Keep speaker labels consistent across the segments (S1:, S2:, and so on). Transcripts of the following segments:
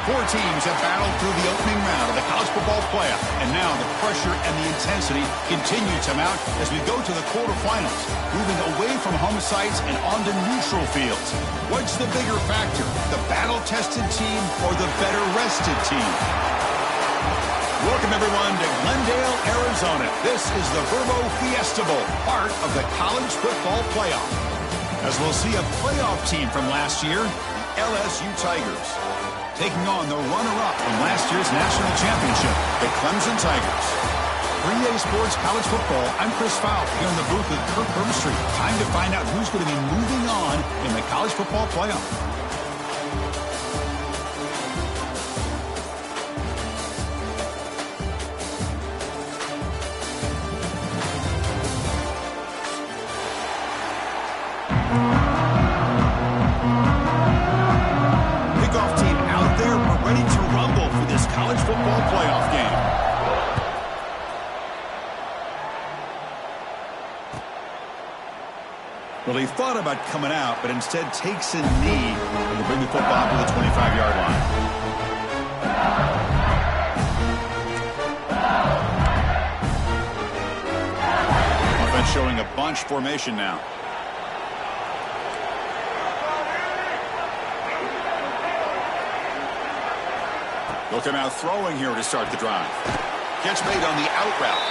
S1: Four teams have battled through the opening round of the college football playoff, and now the pressure and the intensity continue to mount as we go to the quarterfinals, moving away from home sites and onto neutral fields. What's the bigger factor, the battle-tested team or the better-rested team? Welcome, everyone, to Glendale, Arizona. This is the Verbo Fiesta Bowl, part of the college football playoff. As we'll see a playoff team from last year, the LSU Tigers, taking on the runner-up from last year's national championship, the Clemson Tigers. 3A Sports College Football, I'm Chris Fowl, here in the booth with Kirk Herbstreit. Time to find out who's going to be moving on in the college football playoff. Well, he thought about coming out, but instead takes a knee and will bring the football to the 25-yard line. Offense showing a bunch formation now. They'll come out throwing here to start the drive. Catch made on the out route.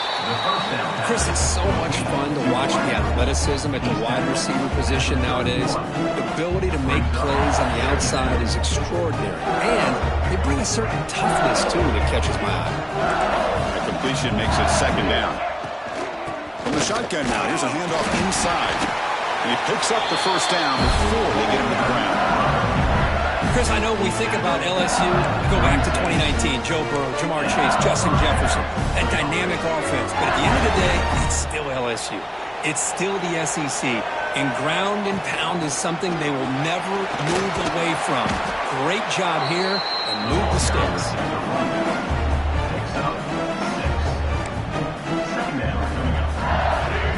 S2: Chris, it's so much fun to watch the athleticism at the wide receiver position nowadays. The ability to make plays on the outside is extraordinary. And they bring a certain toughness, too, that catches my eye.
S1: The completion makes it second down. From the shotgun now, here's a handoff inside. And he picks up the first down before they get him to the ground.
S2: Chris, I know when we think about LSU, we go back to 2019, Joe Burrow, Jamar Chase, Justin Jefferson, that dynamic offense. But at the end of the day, it's still LSU. It's still the SEC. And ground and pound is something they will never move away from. Great job here, and move the sticks.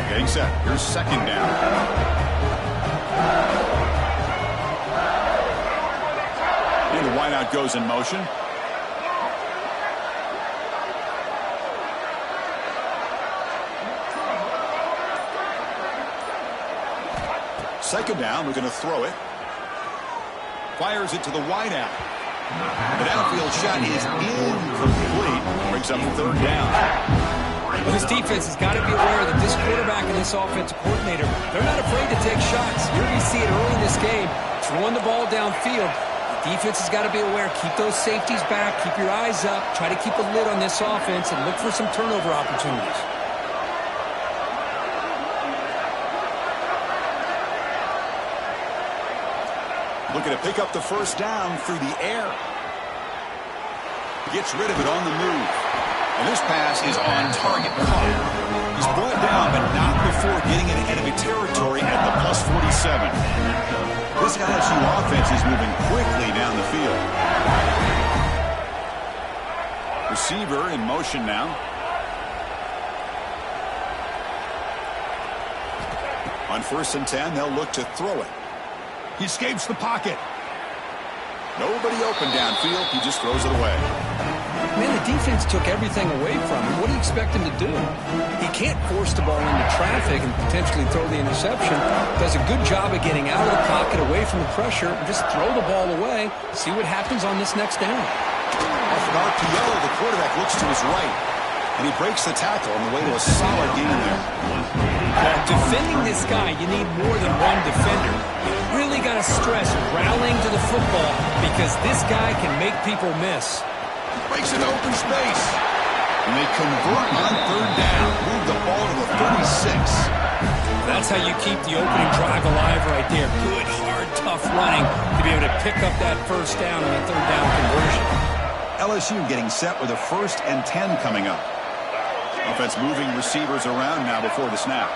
S1: Getting set. Here's second down. The wideout goes in motion. Second down, we're going to throw it. Fires it to the wideout. The downfield shot is incomplete. Brings up third down.
S2: Well, this defense has got to be aware that this quarterback and this offensive coordinator, they're not afraid to take shots. You're going to see it early in this game, throwing the ball downfield. Defense has got to be aware. Keep those safeties back. Keep your eyes up. Try to keep a lid on this offense and look for some turnover opportunities.
S1: Looking to pick up the first down through the air. Gets rid of it on the move. And this pass is on target. He's brought down, but not before getting into enemy territory at the plus 47. This LSU offense is moving quickly down the field. Receiver in motion now. On 1st and 10, they'll look to throw it. He escapes the pocket. Nobody open downfield. He just throws it away.
S2: Man, the defense took everything away from him. What do you expect him to do? He can't force the ball into traffic and potentially throw the interception. Does a good job of getting out of the pocket, away from the pressure, and just throw the ball away. See what happens on this next down.
S1: Off an RPO, the quarterback looks to his right, and he breaks the tackle on the way to a solid gain there.
S2: Defending this guy, you need more than one defender. You really got to stress rallying to the football because this guy can make people miss.
S1: Breaks an open space. And they convert on third down. Move the ball to the 36.
S2: That's how you keep the opening drive alive right there. Good, hard, tough running to be able to pick up that first down on a third down conversion.
S1: LSU getting set with a 1st and 10 coming up. Offense moving receivers around now before the snap.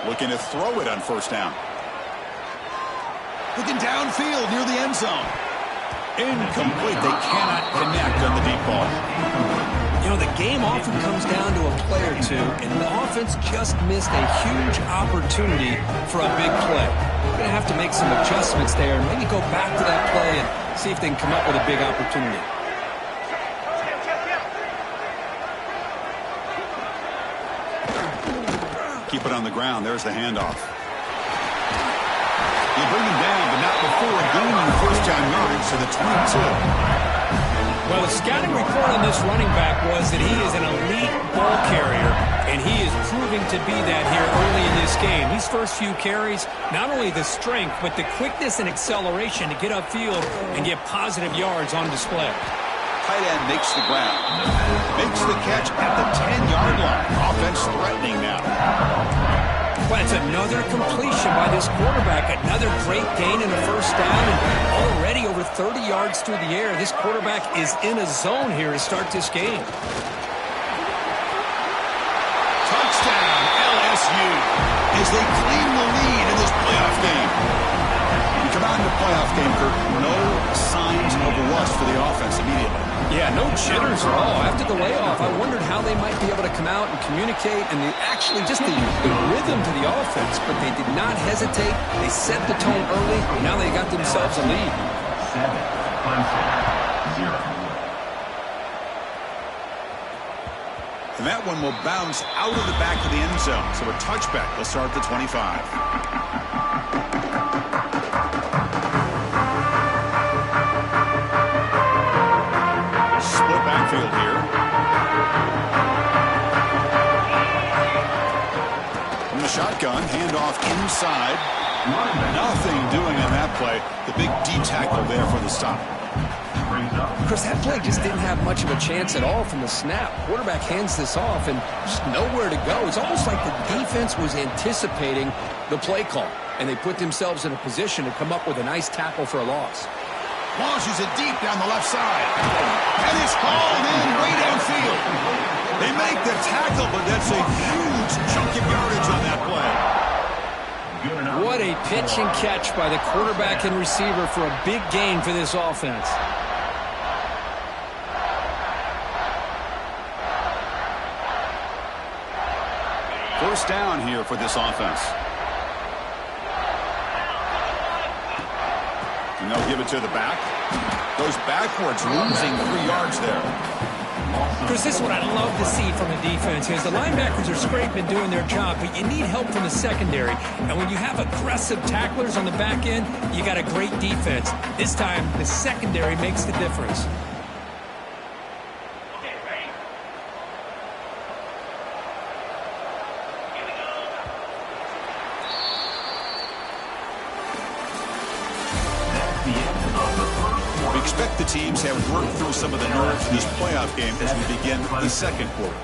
S1: Looking to throw it on 1st down. Looking downfield near the end zone. Incomplete. They cannot connect on the deep ball.
S2: You know, the game often comes down to a play or two, and the offense just missed a huge opportunity for a big play. We're going to have to make some adjustments there and maybe go back to that play and see if they can come up with a big opportunity.
S1: Keep it on the ground. There's the handoff. You bring him down, but not before gaining first down yardage to the 22.
S2: Well, the scouting report on this running back was that he is an elite ball carrier, and he is proving to be that here early in this game. These first few carries, not only the strength, but the quickness and acceleration to get upfield and get positive yards on display.
S1: Tight end makes the ground. Makes the catch at the 10-yard line. Offense threatening now.
S2: Well, it's another completion by this quarterback. Another great gain in a first down. And already over 30 yards through the air. This quarterback is in a zone here to start this game.
S1: Touchdown, LSU, as they claim the lead in this playoff game. You come out in the playoff game, Kirk, no signs of rust for the offense immediately.
S2: Yeah, no jitters at all. After the layoff, I wondered how they might be able to come out and communicate and actually just the rhythm to the offense, but they did not hesitate. They set the tone early, and now they got themselves a lead.
S3: 7-0.
S1: And that one will bounce out of the back of the end zone. So a touchback. They'll start at the 25. Split backfield here. From the shotgun, handoff inside. Nothing doing on that play. The big D tackle there for the stop.
S2: Chris, that play just didn't have much of a chance at all from the snap. Quarterback hands this off and just nowhere to go. It's almost like the defense was anticipating the play call, and they put themselves in a position to come up with a nice tackle for a loss.
S1: Launches it deep down the left side. And it's hauled in way downfield. They make the tackle, but that's a huge chunk of yardage on that play.
S2: What a pitch and catch by the quarterback and receiver for a big gain for this offense.
S1: First down here for this offense. And they'll give it to the back. Goes backwards, losing 3 yards there.
S2: Chris, this is what I love to see from a defense is the linebackers are scraping and doing their job, but you need help from the secondary. And when you have aggressive tacklers on the back end, you got a great defense. This time, the secondary makes the difference.
S1: We expect the teams have worked through some of the nerves in this playoff game as we begin the second quarter.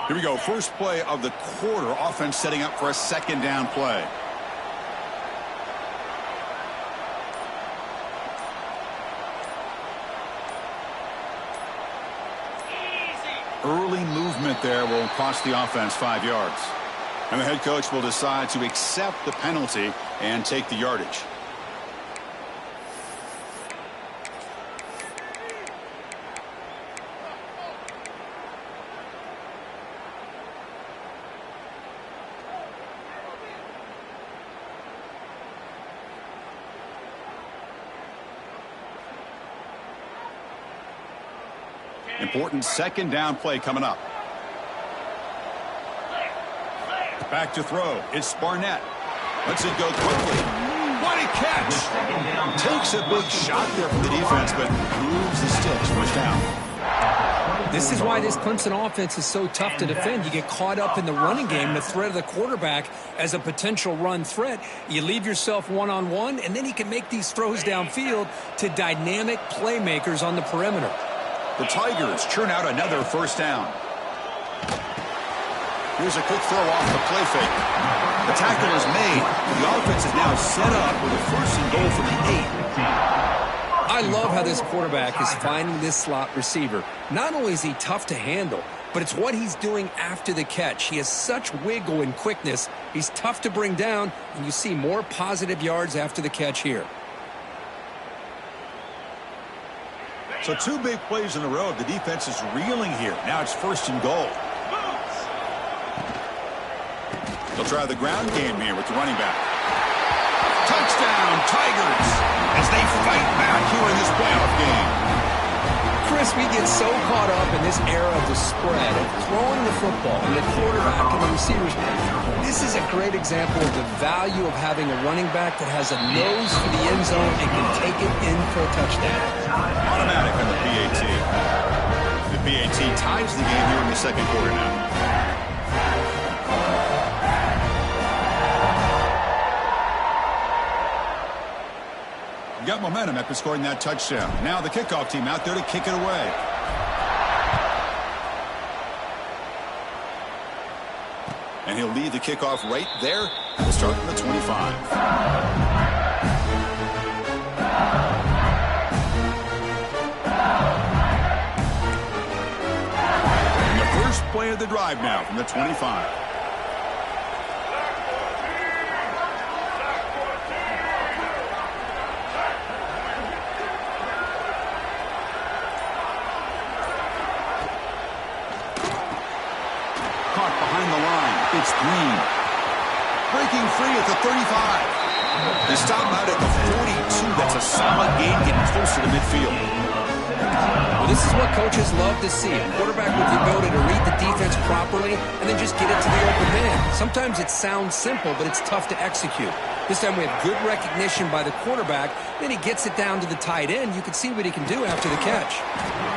S1: Here we go. First play of the quarter. Offense setting up for a second down play. Early movement there will cost the offense 5 yards. And the head coach will decide to accept the penalty and take the yardage. Important second down play coming up. Back to throw. It's Barnett. Lets it go quickly. What a catch! Takes a big shot there from the defense, but moves the sticks. First down.
S2: This is why this Clemson offense is so tough to defend. You get caught up in the running game, the threat of the quarterback as a potential run threat. You leave yourself one-on-one, and then he can make these throws downfield to dynamic playmakers on the perimeter.
S1: The Tigers churn out another first down. Here's a quick throw off the play fake. The tackle is made. The offense is now set up with a first and goal from the 8.
S2: I love how this quarterback is finding this slot receiver. Not only is he tough to handle, but it's what he's doing after the catch. He has such wiggle and quickness. He's tough to bring down, and you see more positive yards after the catch here.
S1: So 2 big plays in a row. The defense is reeling here. Now it's first and goal. They'll try the ground game here with the running back. Touchdown, Tigers, as they fight back here in this playoff game.
S2: Chris, we get so caught up in this era of the spread and throwing the football and the quarterback and the receivers. This is a great example of the value of having a running back that has a nose for the end zone and can take it in for a touchdown.
S1: Automatic on the PAT. The PAT ties the game here in the second quarter now. Got momentum after scoring that touchdown. Now the kickoff team out there to kick it away. And he'll lead the kickoff right there. We'll start from the 25. And the first play of the drive now from the 25. It's Green. Breaking free at the 35. They stop him out at the 42. That's a solid gain, getting closer to midfield.
S2: Well, this is what coaches love to see. A quarterback with the ability to read the defense properly and then just get it to the open man. Sometimes it sounds simple, but it's tough to execute. This time we have good recognition by the quarterback. Then he gets it down to the tight end. You can see what he can do after the catch.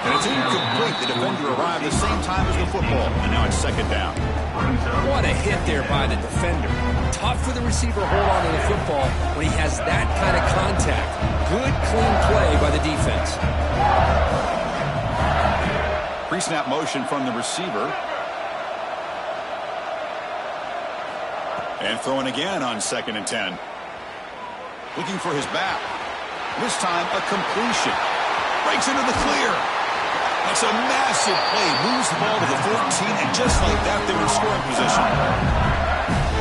S1: And it's incomplete. The defender arrived the same time as the football. And now it's second down.
S2: What a hit there by the defender. Tough for the receiver to hold on to the football when he has that kind of contact. Good, clean play by the defense.
S1: Pre-snap motion from the receiver. And throwing again on 2nd and 10. Looking for his back. This time a completion. Breaks into the clear. That's a massive play. Moves the ball to the 14, and just like that, they're in scoring position.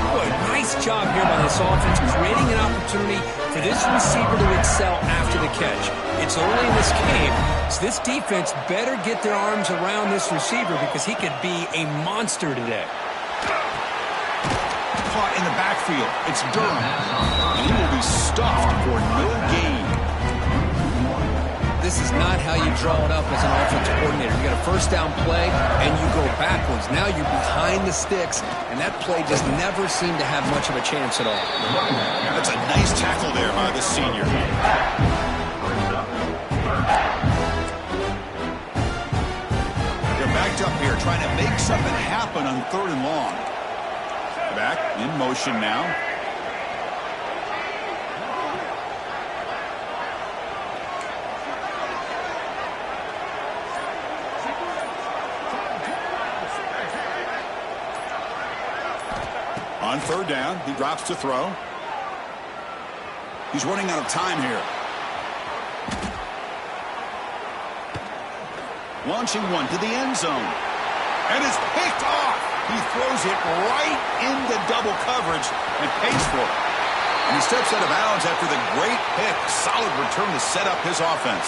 S2: Boy, nice job here by this offense, creating an opportunity for this receiver to excel after the catch. It's early in this game, so this defense better get their arms around this receiver because he could be a monster today.
S1: Caught in the backfield. It's Durham, and he will be stuffed for no gain.
S2: This is not how you draw it up as an offensive coordinator. You got a first down play, and you go backwards. Now you're behind the sticks, and that play just never seemed to have much of a chance at all.
S1: That's a nice tackle there by the senior. They're backed up here, trying to make something happen on 3rd and long. Back in motion now. On 3rd down, he drops to throw. He's running out of time here. Launching one to the end zone. And it's picked off. He throws it right into double coverage and pays for it. And he steps out of bounds after the great pick. Solid return to set up his offense.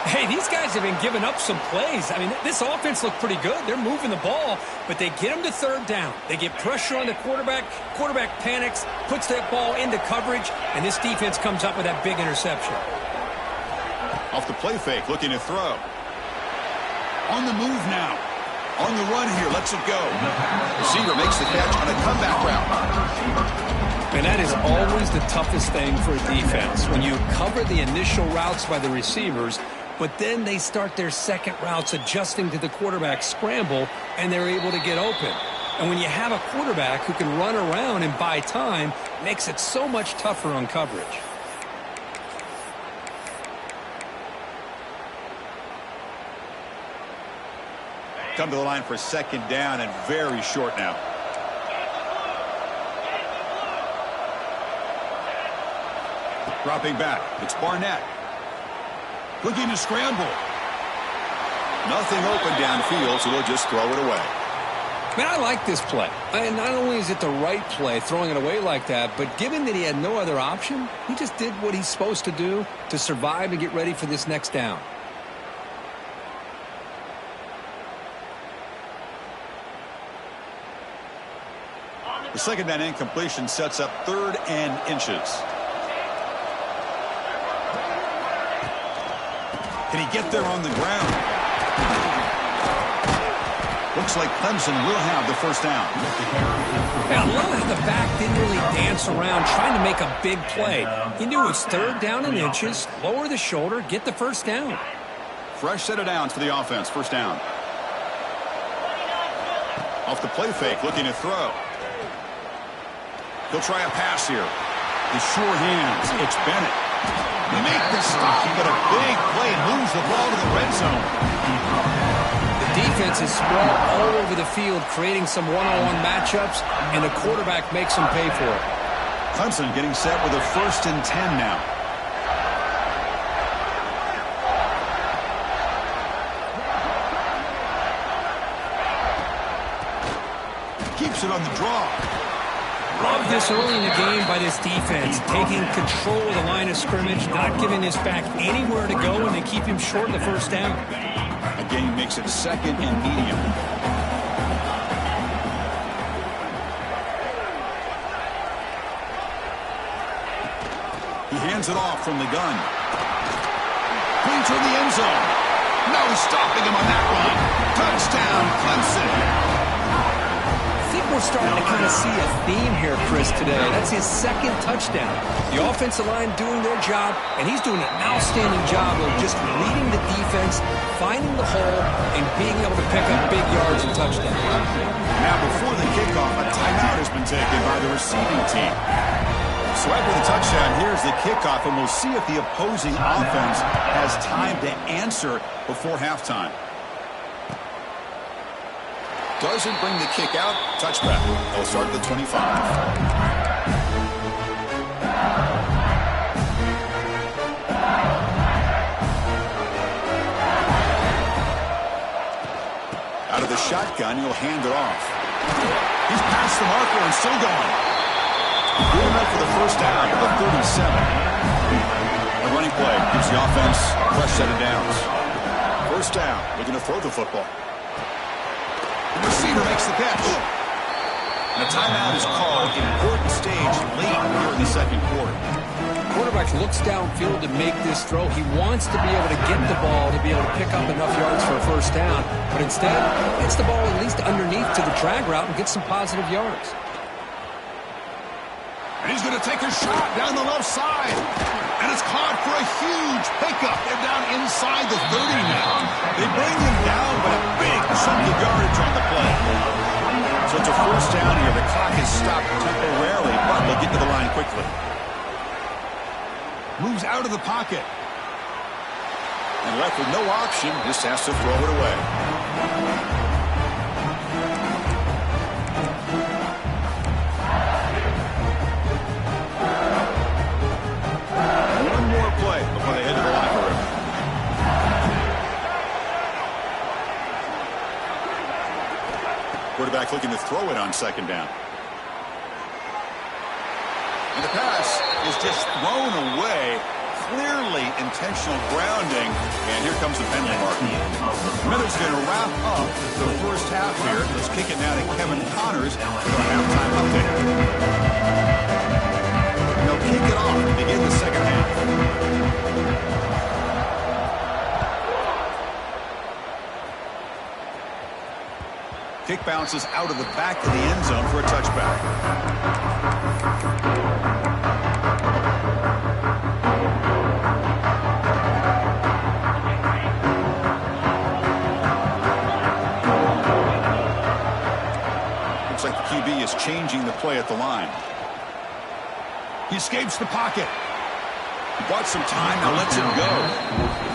S2: Hey, these guys have been giving up some plays. I mean, this offense looked pretty good. They're moving the ball, but they get them to third down. They get pressure on the quarterback. Quarterback panics, puts that ball into coverage, and this defense comes up with that big interception.
S1: Off the play fake, looking to throw. On the move now. On the run here, lets it go. Receiver makes the catch on a comeback route.
S2: And that is always the toughest thing for a defense, when you cover the initial routes by the receivers, but then they start their second routes adjusting to the quarterback scramble, and they're able to get open. And when you have a quarterback who can run around and buy time, it makes it so much tougher on coverage.
S1: Come to the line for second down and very short now. Dropping back, it's Barnett. Looking to scramble. Nothing open downfield, so they'll just throw it away.
S2: Man, I like this play. And not only is it the right play, throwing it away like that, but given that he had no other option, he just did what he's supposed to do to survive and get ready for this next down.
S1: The second down incompletion sets up 3rd and inches. Can he get there on the ground? Looks like Clemson will have the first down.
S2: Yeah, I love how the back didn't really dance around trying to make a big play. He knew it was 3rd down and inches, lower the shoulder, get the first down.
S1: Fresh set of downs for the offense, first down. Off the play fake, looking to throw. He'll try a pass here. His sure hands, it's Bennett. Make the stop, but a big play moves the ball to the red zone.
S2: The defense is spread all over the field, creating some one-on-one matchups, and the quarterback makes them pay for it.
S1: Clemson getting set with a 1st and 10 now. Keeps it on the draw.
S2: Love this early in the game by this defense, taking control of the line of scrimmage, not giving this back anywhere to go, and they keep him short of the first down.
S1: Again, he makes it 2nd and medium. He hands it off from the gun. Clean toward the end zone. No stopping him on that one. Touchdown, Clemson.
S2: I think we're starting to kind of see a theme here, Chris, today. That's his 2nd touchdown. The offensive line doing their job, and he's doing an outstanding job of just reading the defense, finding the hole, and being able to pick up big yards and touchdowns.
S1: Now, before the kickoff, a timeout has been taken by the receiving team. So after the touchdown, here's the kickoff, and we'll see if the opposing offense has time to answer before halftime. Doesn't bring the kick out. Touchback. They'll start at the 25. Out of the shotgun, he'll hand it off. He's past the marker and still going. Good enough for the first down at the 37. A running play gives the offense a fresh set of downs. First down, looking to throw the football. The receiver makes the catch. And a timeout is called. Important stage late here in the second quarter.
S2: Quarterback looks downfield to make this throw. He wants to be able to get the ball to be able to pick up enough yards for a first down. But instead, gets the ball at least underneath to the drag route and gets some positive yards.
S1: And he's going to take a shot down the left side. And it's caught for a huge pickup. They're down inside the 30 now. They bring him down, but a big chunk of yardage on the play. So it's a first down here. The clock is stopped temporarily, but they'll get to the line quickly. Moves out of the pocket. And left with no option, just has to throw it away. Before they head to the locker room. Quarterback looking to throw it on second down. And the pass is just thrown away. Clearly intentional grounding. And here comes the penalty mark. Minutes going to wrap up the first half here. Let's kick it now to Kevin Connors for a halftime update. And they'll kick it off to begin the second half. Kick bounces out of the back of the end zone for a touchback. Looks like the QB is changing the play at the line. He escapes the pocket. He bought some time, now lets it go.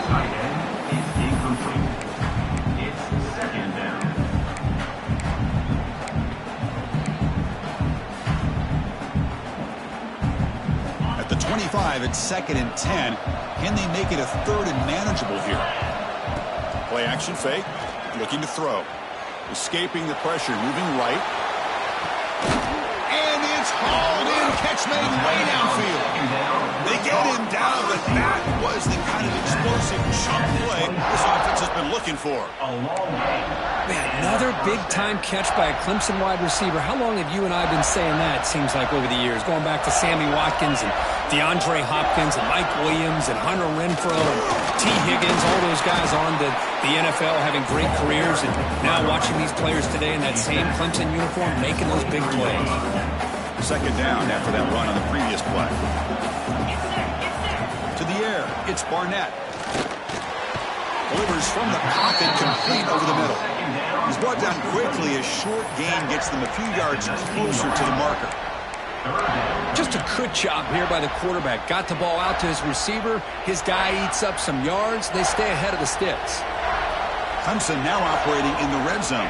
S3: Tight end is incomplete. It's second down.
S1: At the 25, it's 2nd and 10. Can they make it a 3rd and manageable here? Play action fake, looking to throw. Escaping the pressure, moving right. And it's hauled in, catch made way downfield. They get him down, but that was the kind of explosive chunk play this offense has been looking for.
S2: Man, another big-time catch by a Clemson wide receiver. How long have you and I been saying that, seems like, over the years? Going back to Sammy Watkins and DeAndre Hopkins and Mike Williams and Hunter Renfrow and T. Higgins, all those guys on to the NFL having great careers, and now watching these players today in that same Clemson uniform making those big plays.
S1: Second down after that run on the previous play. To the air, it's Barnett. Delivers from the pocket, complete over the middle. He's brought down quickly. A short gain gets them a few yards closer to the marker.
S2: Just a good job here by the quarterback. Got the ball out to his receiver. His guy eats up some yards. They stay ahead of the sticks.
S1: Clemson now operating in the red zone.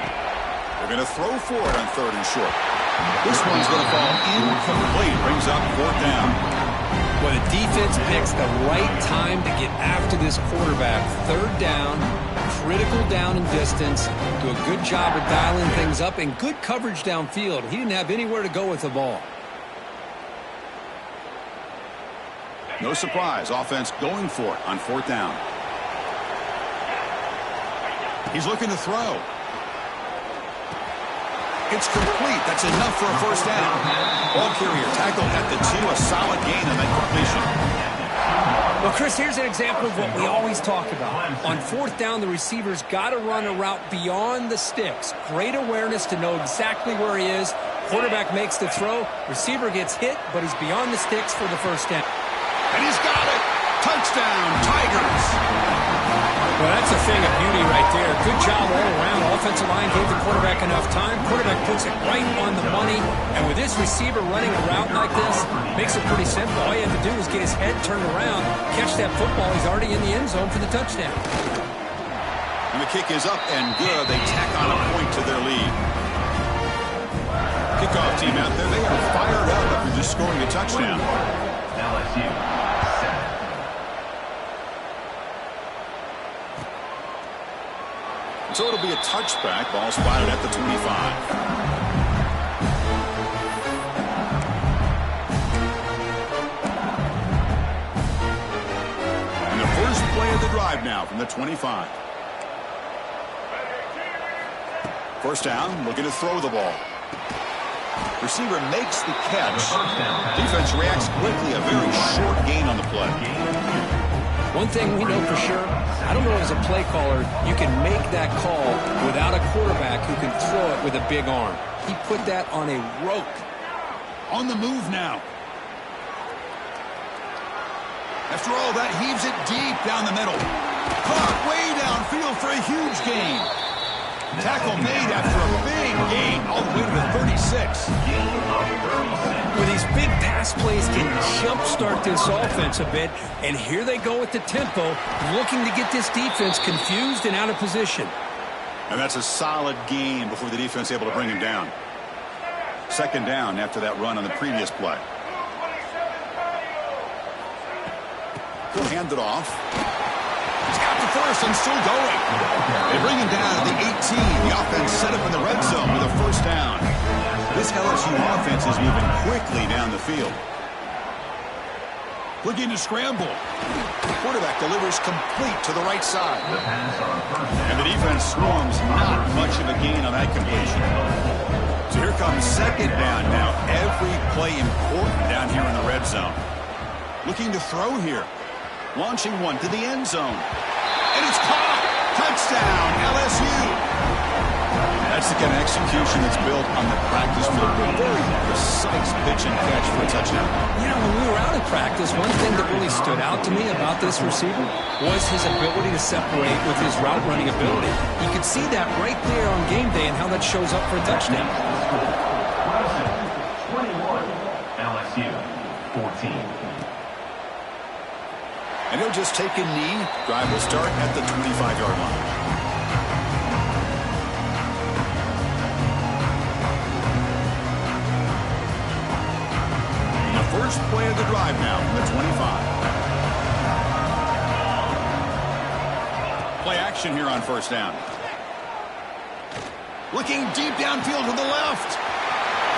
S1: They're going to throw for it on 3rd and short. This one's going to fall incomplete. Brings up 4th down.
S2: Well, the defense picks the right time to get after this quarterback. 3rd down, critical down and distance. Do a good job of dialing things up and good coverage downfield. He didn't have anywhere to go with the ball.
S1: No surprise, offense going for it on 4th down. He's looking to throw. It's complete. That's enough for a 1st down. Ball carrier tackled at the 2. A solid gain on that completion.
S2: Well, Chris, here's an example of what we always talk about. On 4th down, the receiver's got to run a route beyond the sticks. Great awareness to know exactly where he is. Quarterback makes the throw. Receiver gets hit, but he's beyond the sticks for the 1st down.
S1: And he's got it. Touchdown, Tigers.
S2: Well, that's a thing of beauty right there. Good job all around. Offensive line gave the quarterback enough time. Quarterback puts it right on the money. And with this receiver running a route like this, makes it pretty simple. All you have to do is get his head turned around, catch that football. He's already in the end zone for the touchdown.
S1: And the kick is up and good. They tack on a point to their lead. Kickoff team out there. They are fired up after just scoring a touchdown.
S3: LSU.
S1: So it'll be a touchback. Ball spotted at the 25. And the first play of the drive now from the 25. 1st down, looking to throw the ball. Receiver makes the catch. Defense reacts quickly. A very short gain on the play.
S2: One thing we know for sure, I don't know as a play caller, you can make that call without a quarterback who can throw it with a big arm. He put that on a rope.
S1: On the move now. After all that, heaves it deep down the middle. Caught way downfield for a huge gain. Tackle made after a big gain all the way to the 36.
S2: Well, these big pass plays can jumpstart this offense a bit, and here they go at the tempo, looking to get this defense confused and out of position.
S1: And that's a solid gain before the defense able to bring him down. 2nd down after that run on the previous play. He'll hand it off. He's got the 1st and still going. They bring him down at the 18. The offense set up in the red zone with a 1st is moving quickly down the field. Looking to scramble. The quarterback delivers complete to the right side.
S3: The pass on first down.
S1: And the defense swarms, not much of a gain on that completion. So here comes second down now. Every play important down here in the red zone. Looking to throw here. Launching one to the end zone. And it's caught. Touchdown, LSU. That's the kind of execution that's built on the practice field. Very precise pitch and catch for a touchdown.
S2: You know, when we were out at practice, one thing that really stood out to me about this receiver was his ability to separate with his route running ability. You could see that right there on game day and how that shows up for a touchdown.
S3: Clemson, 21. LSU, 14.
S1: And he'll just take a knee. Drive will start at the 25-yard line. First play of the drive now from the 25. Play action here on first down. Looking deep downfield to the left.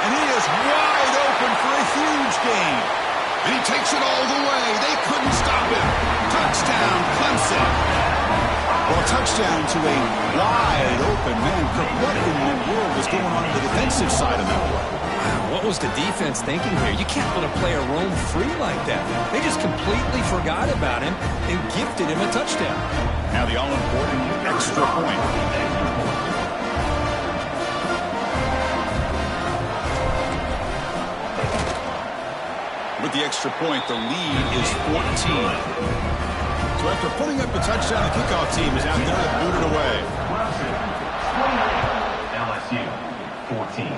S1: And he is wide open for a huge gain. And he takes it all the way. They couldn't stop him. Touchdown, Clemson. Well, touchdown to a wide open man. What in the world was going on the defensive side of that play?
S2: What was the defense thinking here? You can't let a player roam free like that. They just completely forgot about him and gifted him a touchdown.
S1: Now the all-important extra point. With the extra point, the lead is 14. So after putting up the touchdown, the kickoff team is out there to boot it away.
S3: LSU, 14.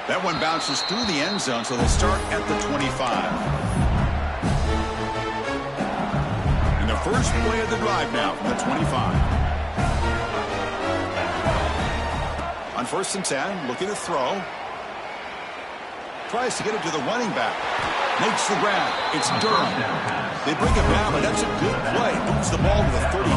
S1: That one bounces through the end zone, so they'll start at the 25. And the first play of the drive now from the 25. On first and 10, looking to throw. Tries to get it to the running back. Makes the grab. It's Durham. They bring him down, but that's a good play. Moves the ball to the 39.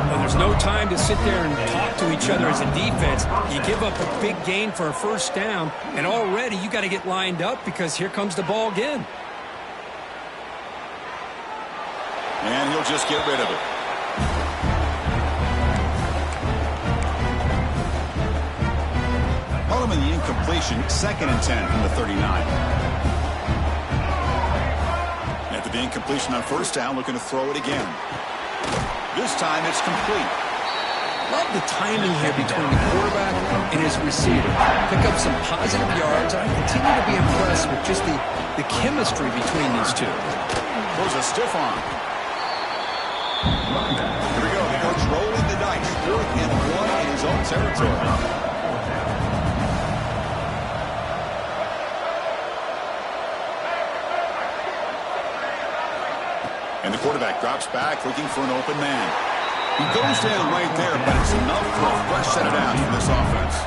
S2: Well, there's no time to sit there and talk to each other as a defense. You give up a big gain for a first down, and already you got to get lined up because here comes the ball again.
S1: And he'll just get rid of it. Following the incompletion, second and 10 from the 39. After the incompletion on first down, looking to throw it again. This time it's complete.
S2: Love the timing here between the quarterback and his receiver. Pick up some positive yards. I continue to be impressed with just the chemistry between these two.
S1: Throws a stiff arm. Here we go. The coach rolling the dice. 4th and 1 in his own territory. And the quarterback drops back, looking for an open man. He goes down right there, but it's enough for a fresh set of downs for this offense.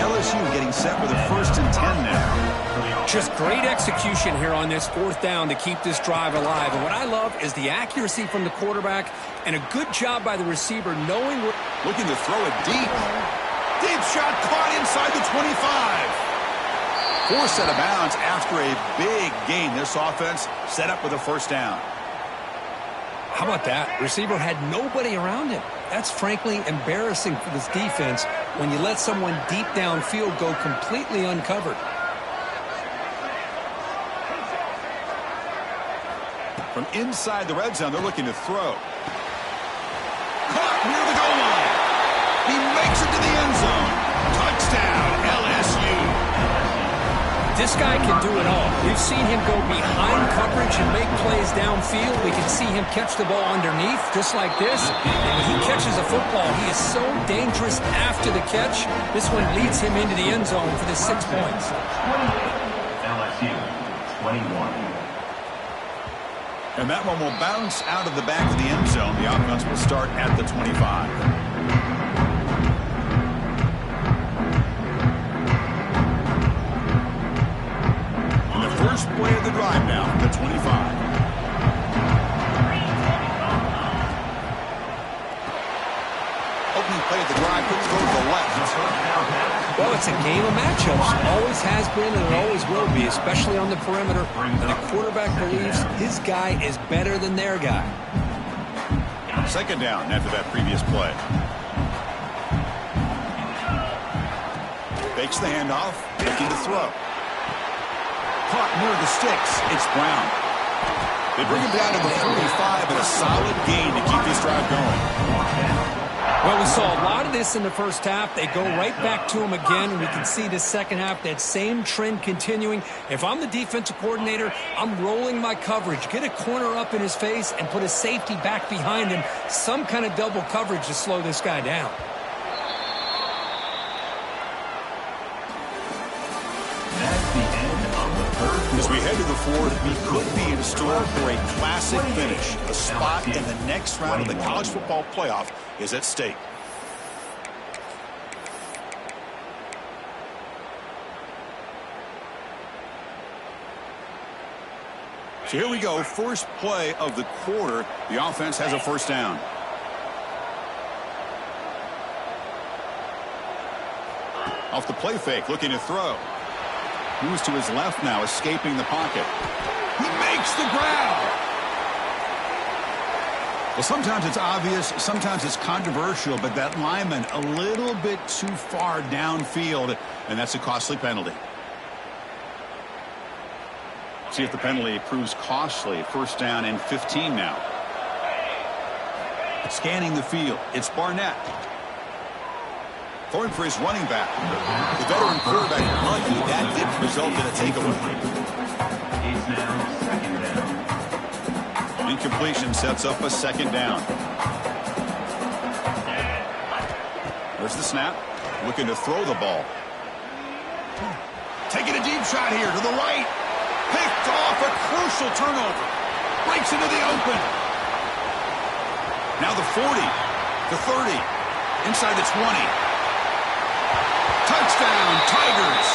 S1: LSU getting set with a first and 10 now.
S2: Just great execution here on this 4th down to keep this drive alive. And what I love is the accuracy from the quarterback and a good job by the receiver knowing what...
S1: Looking to throw it deep. Deep shot caught inside the 25. 4 set of bounds after a big gain. This offense set up with a first down.
S2: How about that? Receiver had nobody around him. That's frankly embarrassing for this defense when you let someone deep downfield go completely uncovered.
S1: From inside the red zone, they're looking to throw. Caught near the goal line. He makes it to the end zone. Touchdown, LSU.
S2: This guy can do it all. We've seen him go behind coverage and make plays downfield. We can see him catch the ball underneath just like this. And when he catches a football, he is so dangerous after the catch. This one leads him into the end zone for the 6 points.
S3: LSU, 21.
S1: And that one will bounce out of the back of the end zone. The offense will start at the 25. First play of the drive now, the 25. Opening play of the where I could throw to the left.
S2: Well, it's a game of matchups. Always has been and it always will be, especially on the perimeter. And the quarterback believes his guy is better than their guy.
S1: Second down after that previous play. Fakes the handoff, looking to throw. Caught near the sticks. It's Brown. They bring him down to the 45 and a solid gain to keep this drive going.
S2: Well, we saw a lot of this in the first half. They go right back to him again, and we can see the second half, that same trend continuing. If I'm the defensive coordinator, I'm rolling my coverage. Get a corner up in his face and put a safety back behind him. Some kind of double coverage to slow this guy down.
S3: That's the end of the third quarter.
S1: As we head to the fourth, we could be in store for a classic finish. A spot in the next round of the college football playoff is at stake. So here we go. First play of the quarter. The offense has a first down. Off the play fake, looking to throw. Moves to his left now, escaping the pocket. He makes the grab. Well, sometimes it's obvious, sometimes it's controversial, but that lineman a little bit too far downfield, and that's a costly penalty. See if the penalty proves costly. First down and 15 now. Scanning the field, it's Barnett. Throwing for his running back. The veteran quarterback lucky that didn't result in a takeaway.
S3: It's now second down.
S1: Incompletion sets up a second down. There's the snap. Looking to throw the ball. Taking a deep shot here to the right. Picked off, a crucial turnover. Breaks into the open. Now the 40, the 30, inside the 20. Touchdown, Tigers.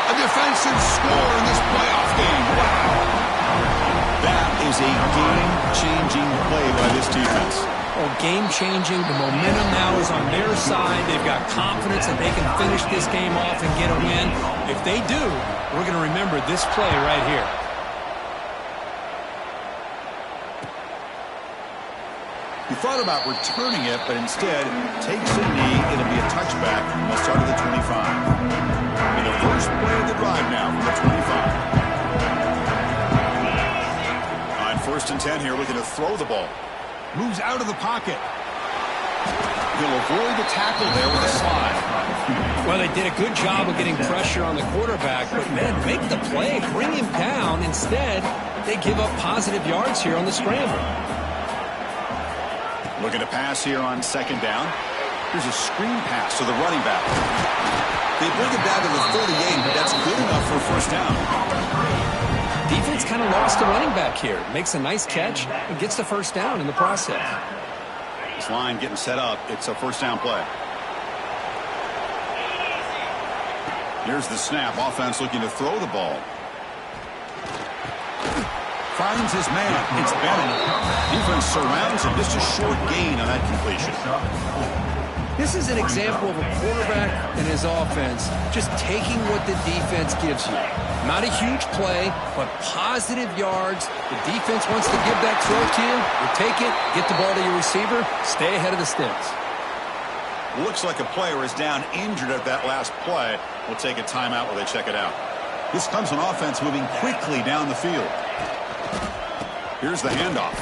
S1: A defensive score in this playoff game. Wow. That is a game-changing play by this defense.
S2: Oh, game-changing. The momentum now is on their side. They've got confidence that they can finish this game off and get a win. If they do, we're going to remember this play right here.
S1: He thought about returning it, but instead takes a knee. It'll be a touchback. We'll start at the 25. And the first play of the drive now from the 25. On first and 10 here, looking to throw the ball. Moves out of the pocket. He'll avoid the tackle there with a slide.
S2: Well, they did a good job of getting pressure on the quarterback, but, man, make the play, bring him down. Instead, they give up positive yards here on the scramble.
S1: Looking to pass here on second down. Here's a screen pass to the running back. They bring it down to the 38, but that's good enough for a first down.
S2: Defense kind of lost the running back here. Makes a nice catch and gets the first down in the process.
S1: This line getting set up. It's a first down play. Here's the snap. Offense looking to throw the ball. Finds his man. It's Bennett. Defense surrounds him. Just a short gain on that completion.
S2: This is an example of a quarterback and his offense just taking what the defense gives you. Not a huge play, but positive yards. The defense wants to give that throw to you. You take it, get the ball to your receiver, stay ahead of the sticks.
S1: Looks like a player is down injured at that last play. We'll take a timeout while they check it out. This comes on offense moving quickly down the field. Here's the handoff.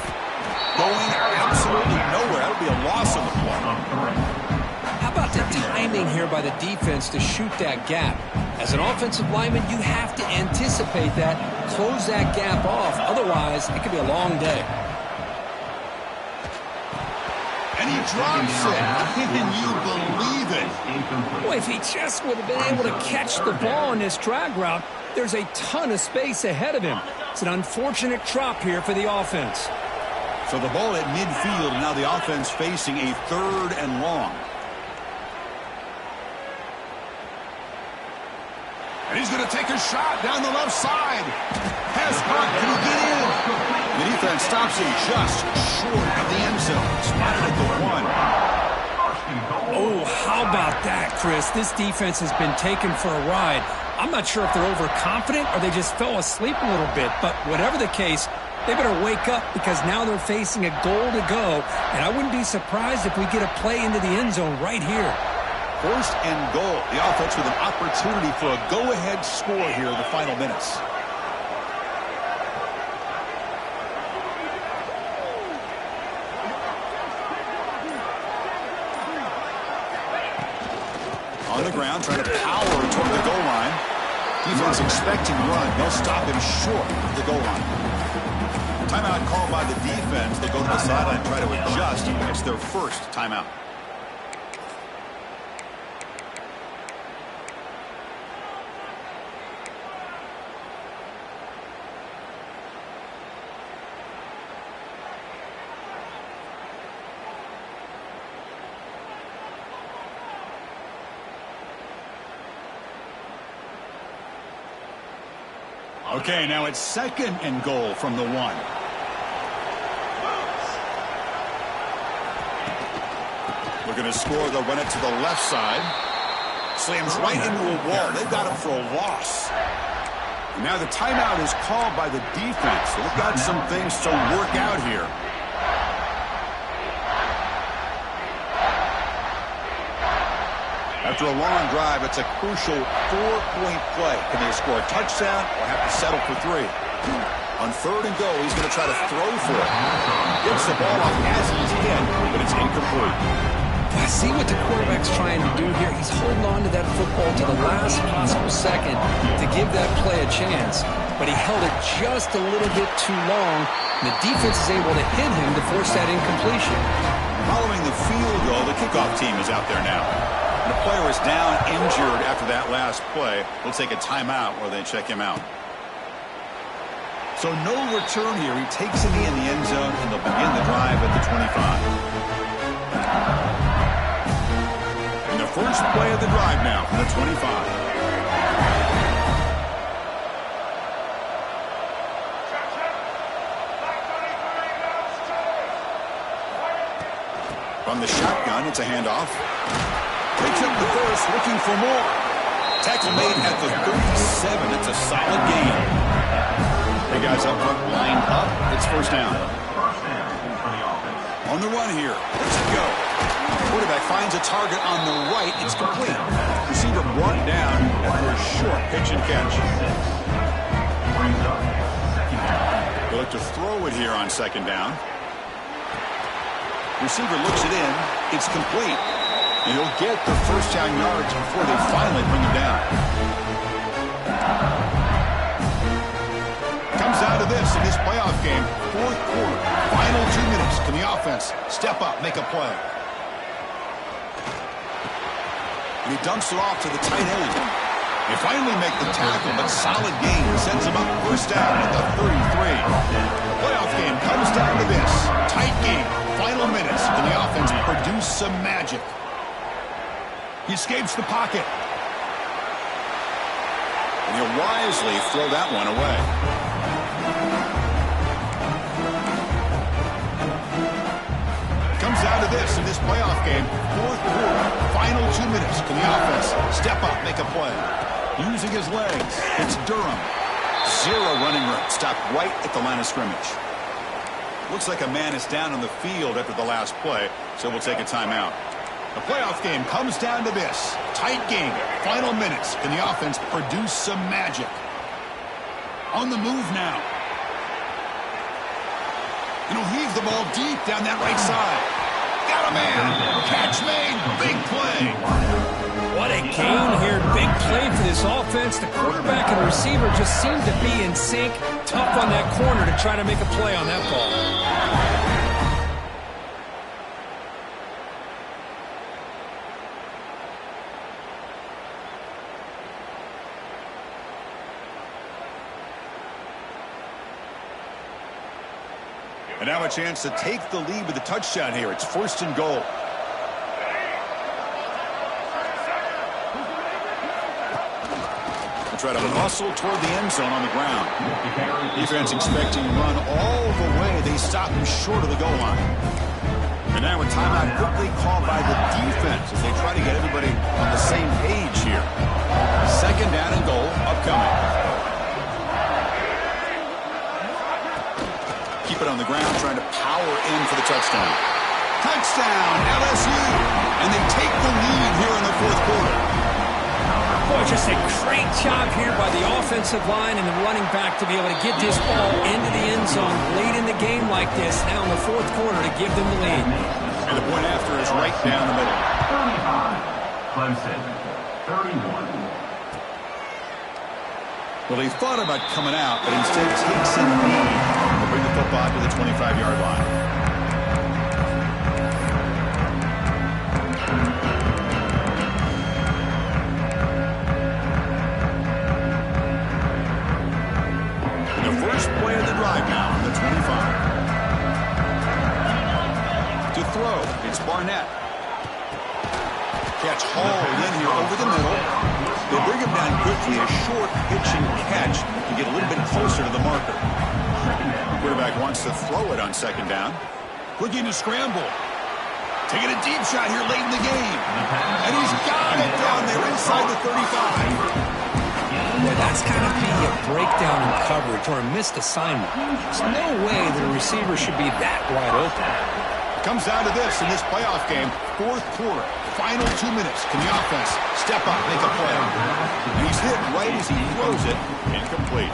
S1: Going absolutely nowhere. That'll be a loss on the play.
S2: How about the timing here by the defense to shoot that gap? As an offensive lineman, you have to anticipate that, close that gap off. Otherwise, it could be a long day.
S1: And he drops it. Can you believe it?
S2: Boy, if he just would have been able to catch the ball on this drag route, there's a ton of space ahead of him. It's an unfortunate drop here for the offense.
S1: So the ball at midfield, and now the offense facing a third and long. And he's going to take a shot down the left side. Has Hunt. Can he get in? The defense stops him just short of the end zone. Spotted at the 1.
S2: Oh, How about that, Chris? This defense has been taken for a ride. I'm not sure if they're overconfident or they just fell asleep a little bit, but whatever the case, they better wake up because now they're facing a goal to go, and I wouldn't be surprised if we get a play into the end zone right here.
S1: First and goal. The offense with an opportunity for a go-ahead score here in the final minutes. On the ground, trying to power toward the goal line. Defense expecting run. They'll stop him short of the goal line. Timeout called by the defense. They'll go to the sideline and try to adjust. It's their first timeout. Okay, now it's second and goal from the 1. Looking to score, they'll run it to the left side. Slams right into a wall. They've got him for a loss. And now the timeout is called by the defense. So they've got some things to work out here. After a long drive, it's a crucial 4-point play. Can they score a touchdown or have to settle for 3? On third and goal, he's going to try to throw for it. Gets the ball off as he's hit, but it's incomplete.
S2: I see what the quarterback's trying to do here. He's holding on to that football to the last possible second to give that play a chance. But he held it just a little bit too long, and the defense is able to hit him to force that incompletion.
S1: Following the field goal, the kickoff team is out there now. The player is down, injured after that last play. We'll take a timeout where they check him out. So no return here. He takes it in the end zone, and they'll begin the drive at the 25. And the first play of the drive now from the 25. From the shotgun, it's a handoff. Takes up the first, looking for more. Tackle made at the 37. It's a solid gain. Hey, guys up front, lined up. It's first down. On the run here. Let's go. Quarterback finds a target on the right. It's complete. Receiver brought down after a short pitch and catch. They look to throw it here on second down. Receiver looks it in. It's complete. And he'll get the first down yards before they finally bring him down. Comes down to this in this playoff game. Fourth quarter. Final 2 minutes. Can the offense step up, make a play? And he dumps it off to the tight end. They finally make the tackle, but solid gain sends him up first down at the 33. The playoff game comes down to this. Tight game. Final minutes. Can the offense produce some magic? He escapes the pocket. And he'll wisely throw that one away. Comes down to this in this playoff game. Fourth quarter. Final 2 minutes. Can the offense step up, make a play? Using his legs. It's Durham. 0 running room. Stopped right at the line of scrimmage. Looks like a man is down on the field after the last play, so we'll take a timeout. The playoff game comes down to this. Tight game. Final minutes. Can the offense produce some magic? On the move now. And he'll heave the ball deep down that right side. Got a man. Catch made. Big play.
S2: What a gain here. Big play for this offense. The quarterback and receiver just seem to be in sync. Tough on that corner to try to make a play on that ball.
S1: And now a chance to take the lead with a touchdown here. It's first and goal. They'll try to muscle toward the end zone on the ground. Defense expecting run all the way. They stop him short of the goal line. And now a timeout quickly called by the defense as they try to get everybody on the same page here. Second down and goal upcoming. Keep it on the ground, trying to power in for the touchdown. Touchdown, LSU! And they take the lead here in the fourth quarter.
S2: Boy, just a great job here by the offensive line and the running back to be able to get this ball into the end zone late in the game like this, now in the fourth quarter, to give them the lead.
S1: And the point after is right down the middle.
S3: 35, Clemson, 31.
S1: Well, he thought about coming out, but instead takes a knee to bring the football to the 25-yard line. The first play of the drive now on the 25. To throw, it's Barnett. Catch hauled in here over the middle. They bring him down quickly, a short pitching catch to get a little bit closer to the marker. The quarterback wants to throw it on second down. Looking to scramble. Taking a deep shot here late in the game. And he's got it down there inside the 35.
S2: Boy, that's got to be a breakdown in coverage or a missed assignment. There's no way that a receiver should be that wide open.
S1: Comes down to this in this playoff game, fourth quarter, final 2 minutes. Can the offense step up, make a play? And he's hit right as he throws it, incomplete.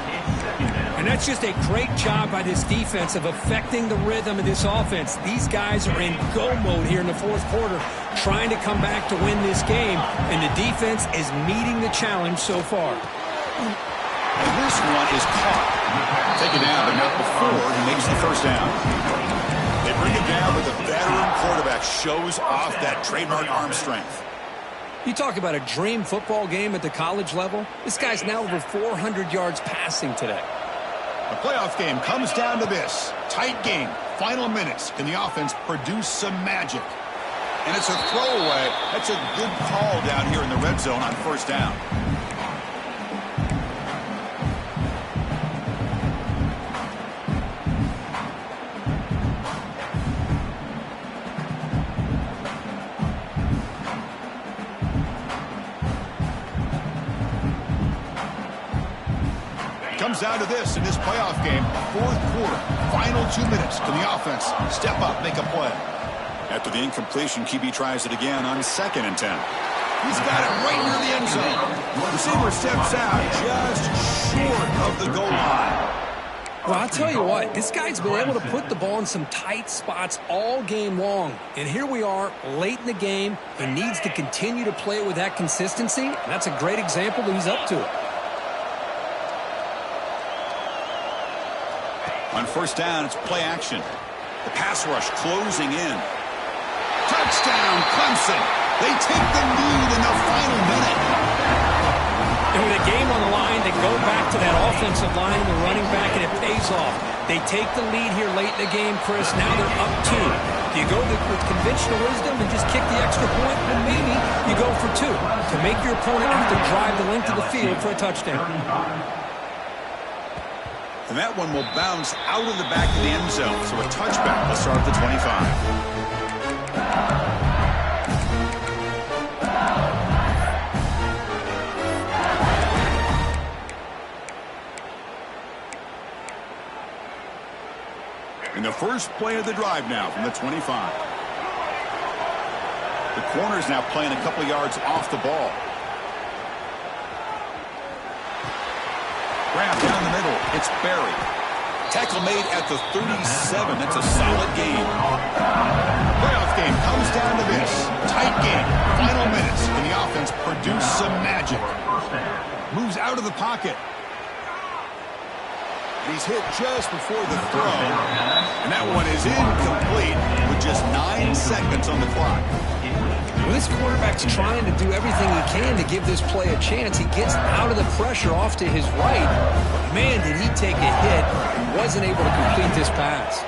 S2: And that's just a great job by this defense of affecting the rhythm of this offense. These guys are in go mode here in the fourth quarter, trying to come back to win this game, and the defense is meeting the challenge so far.
S1: And this one is caught. Taken down, but not before he makes the first down. They bring him down, but the veteran quarterback shows off that trademark arm strength.
S2: You talk about a dream football game at the college level. This guy's now over 400 yards passing today.
S1: The playoff game comes down to this. Tight game, final minutes. Can the offense produce some magic? And it's a throwaway. That's a good call down here in the red zone on first down. Comes down to this in this playoff game, fourth quarter, final 2 minutes. Can the offense step up, make a play? After the incompletion, QB tries it again on 2nd and 10. He's got it right near the end zone. Receiver steps out just short of the goal line.
S2: Well, I'll tell you what, this guy's been able to put the ball in some tight spots all game long. And here we are, late in the game. He needs to continue to play with that consistency. And that's a great example that he's up to it.
S1: On first down, it's play action. The pass rush closing in. Touchdown, Clemson. They take the lead in the final minute.
S2: And with a game on the line, they go back to that offensive line and the running back, and it pays off. They take the lead here late in the game, Chris. Now they're up 2. Do you go with conventional wisdom and just kick the extra point? Well, maybe you go for 2 to make your opponent have to drive the length of the field for a touchdown.
S1: And that one will bounce out of the back of the end zone. So a touchback will start at the 25. And the first play of the drive now from the 25. The corner's now playing a couple yards off the ball. Grab down the middle. It's Barry. Tackle made at the 37. That's a solid game. Playoff game comes down to this. Tight game. Final minutes. Can the offense produce some magic? Moves out of the pocket. He's hit just before the throw. And that one is incomplete with just 9 seconds on the clock.
S2: Well, this quarterback's trying to do everything he can to give this play a chance. He gets out of the pressure off to his right. But man, did he take a hit and wasn't able to complete this pass.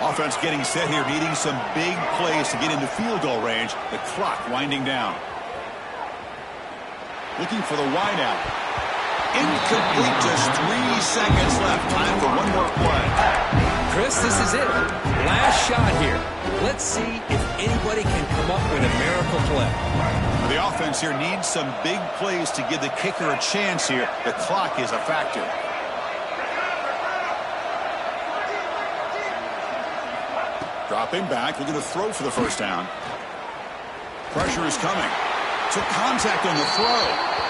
S1: Offense getting set here, needing some big plays to get into field goal range. The clock winding down. Looking for the wideout. Incomplete, just 3 seconds left. Time for one more play.
S2: Chris, this is it. Last shot here. Let's see if anybody can come up with a miracle play.
S1: The offense here needs some big plays to give the kicker a chance here. The clock is a factor. Dropping back, looking to throw for the first down. Pressure is coming. Took contact on the throw.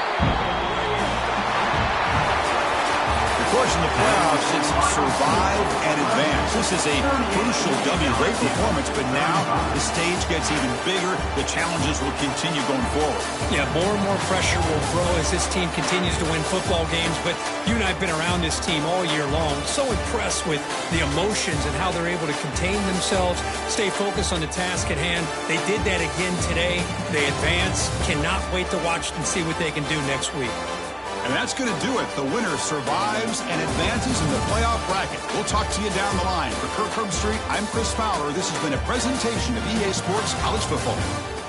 S1: Of course, in the playoffs, it's survive and advance. This is a crucial W. Great performance, but now the stage gets even bigger. The challenges will continue going forward.
S2: Yeah, more and more pressure will grow as this team continues to win football games. But you and I have been around this team all year long. So impressed with the emotions and how they're able to contain themselves, stay focused on the task at hand. They did that again today. They advance. Cannot wait to watch and see what they can do next week.
S1: And that's going to do it. The winner survives and advances in the playoff bracket. We'll talk to you down the line. For Kirk Herbstreit, I'm Chris Fowler. This has been a presentation of EA Sports College Football.